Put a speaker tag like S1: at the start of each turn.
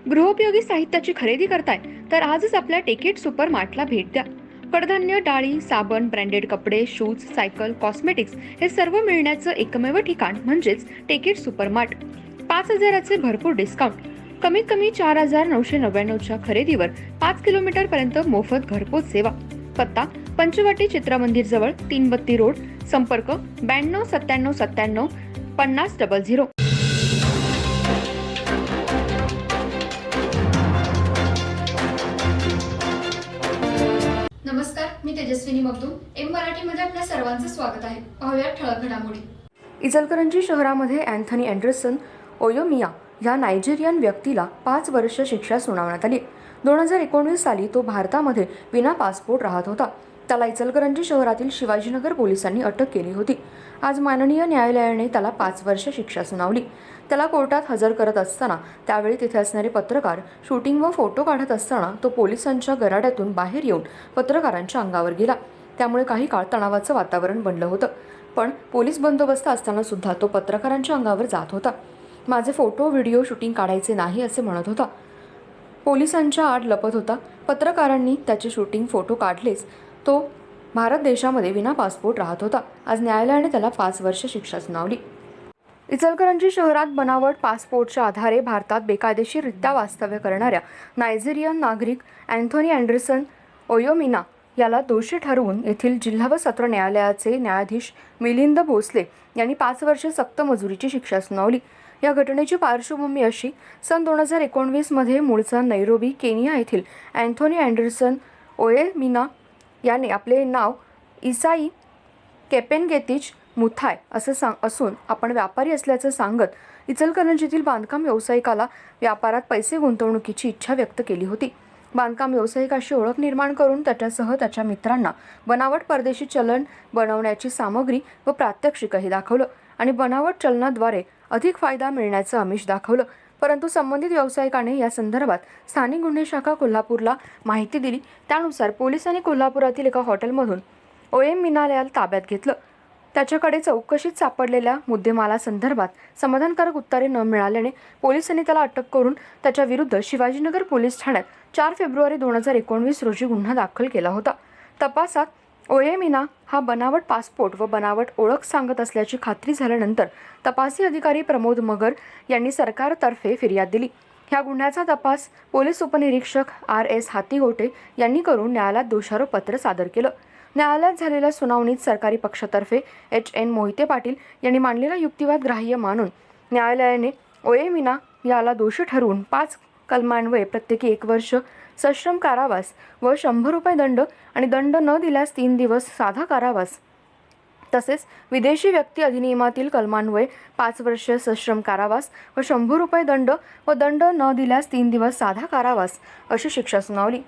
S1: गृहोपयोगी साहित्याची खरेदी करताय तर आजच आपल्या टेकेट सुपर मार्टला भेट द्या. कडधान्य, डाळी, साबण, ब्रँडेड कपडे, शूज, सायकल, कॉस्मेटिक्स हे सर्व मिळण्याचं एकमेव ठिकाण म्हणजेच टेकेट सुपर मार्ट. 5,000चे भरपूर डिस्काउंट. कमीत कमी 4,999च्या खरेदीवर 5 किलोमीटर पर्यंत मोफत घरपोच सेवा. पत्ता पंचवटी चित्रमंदिर जवळ, 332 रोड. संपर्क 92 97 97 5000.
S2: नमस्कार, मी तेजस्विनी मगदूम. एम मराठीमध्ये आपल्या सर्वांचं स्वागत आहे. पाहूया ठळक घडामोडी.
S1: इचलकरंजी शहरामध्ये अँथनी अँडरसन ओयोमिया या नायजेरियन व्यक्तीला 5 वर्ष शिक्षा सुनावण्यात आली. 2019 साली तो भारतामध्ये विना पासपोर्ट राहत होता. त्याला इचलकरंजी शहरातील शिवाजीनगर पोलिसांनी अटक केली होती. आज माननीय न्यायालयाने त्याला 5 वर्ष शिक्षा सुनावली. त्याला कोर्टात हजर करत असताना त्यावेळी तिथे असणारे पत्रकार शूटिंग व फोटो काढत असताना तो पोलिसांच्या गराड्यातून बाहेर येऊन पत्रकारांच्या अंगावर गेला. त्यामुळे काही काळ तणावाचं वातावरण बनलं होतं. पण पोलीस बंदोबस्त असताना सुद्धा तो पत्रकारांच्या अंगावर जात होता. माझे फोटो व्हिडिओ शूटिंग काढायचे नाही असे म्हणत होता. पोलिसांच्या आड लपत होता. पत्रकारांनी त्याचे शूटिंग फोटो काढलेच. तो भारत देशामध्ये विना पासपोर्ट राहत होता. आज न्यायालयाने त्याला 5 वर्ष शिक्षा सुनावली. इचलकरंजी शहरात बनावट पासपोर्टच्या आधारे भारतात बेकायदेशीररित्या वास्तव्य करणाऱ्या नायजेरियन नागरिक अँथनी अँडरसन ओयोमिना याला दोषी ठरवून येथील जिल्हा व सत्र न्यायालयाचे न्यायाधीश मिलिंद भोसले यांनी 5 वर्षे सक्त मजुरीची शिक्षा सुनावली. या घटनेची पार्श्वभूमी अशी: सन 2019 मध्ये मूळचा नैरोबी केनिया येथील अँथनी अँडरसन ओयोमिना याने आपले नाव इसाई केपेनगेतिच मुथाय असं असून आपण व्यापारी असल्याचं सांगत इचलकरंजीतील बांधकाम व्यावसायिकाला व्यापारात पैसे गुंतवणुकीची इच्छा व्यक्त केली होती. बांधकाम व्यावसायिकाशी ओळख निर्माण करून त्याच्यासह त्याच्या मित्रांना बनावट परदेशी चलन बनवण्याची सामग्री व प्रात्यक्षिकही दाखवलं आणि बनावट चलनाद्वारे अधिक फायदा मिळण्याचं आमिष दाखवलं. परंतु संबंधित व्यावसायिकाने या संदर्भात स्थानिक गुन्हे शाखा कोल्हापूरला माहिती दिली. त्यानुसार पोलिसांनी कोल्हापुरातील एका हॉटेलमधून ओयोमिनाला ताब्यात घेतलं. त्याच्याकडे चौकशीत सापडलेल्या मुद्देमालासंदर्भात समाधानकारक उत्तरे न मिळाल्याने पोलिसांनी त्याला अटक करून त्याच्या विरुद्ध शिवाजीनगर पोलीस ठाण्यात 4 फेब्रुवारी 2019 रोजी गुन्हा दाखल केला होता. तपासात ओयोमिना हा बनावट पासपोर्ट व बनावट ओळख सांगत असल्याची खात्री झाल्यानंतर तपासी अधिकारी प्रमोद मगर यांनी सरकारतर्फे फिर्याद दिली. ह्या गुन्ह्याचा तपास पोलीस उपनिरीक्षक RS हातीगोटे यांनी करून न्यायालयात दोषारोपपत्र सादर केलं. न्यायालयात झालेल्या सुनावणीत सरकारी पक्षातर्फे HN मोहिते पाटील यांनी मांडलेला युक्तिवाद ग्राह्य मानून न्यायालयाने ओयोमिना याला दोषी ठरवून 5 कलमांन्वये प्रत्येकी 1 वर्ष सश्रम कारावास व 100 रुपये दंड आणि दंड न दिल्यास 3 दिवस साधा कारावास तसेच विदेशी व्यक्ती अधिनियमातील कलमान्वये 5 वर्ष सश्रम कारावास व 100 रुपये दंड व दंड न दिल्यास 3 दिवस साधा कारावास अशी शिक्षा सुनावली.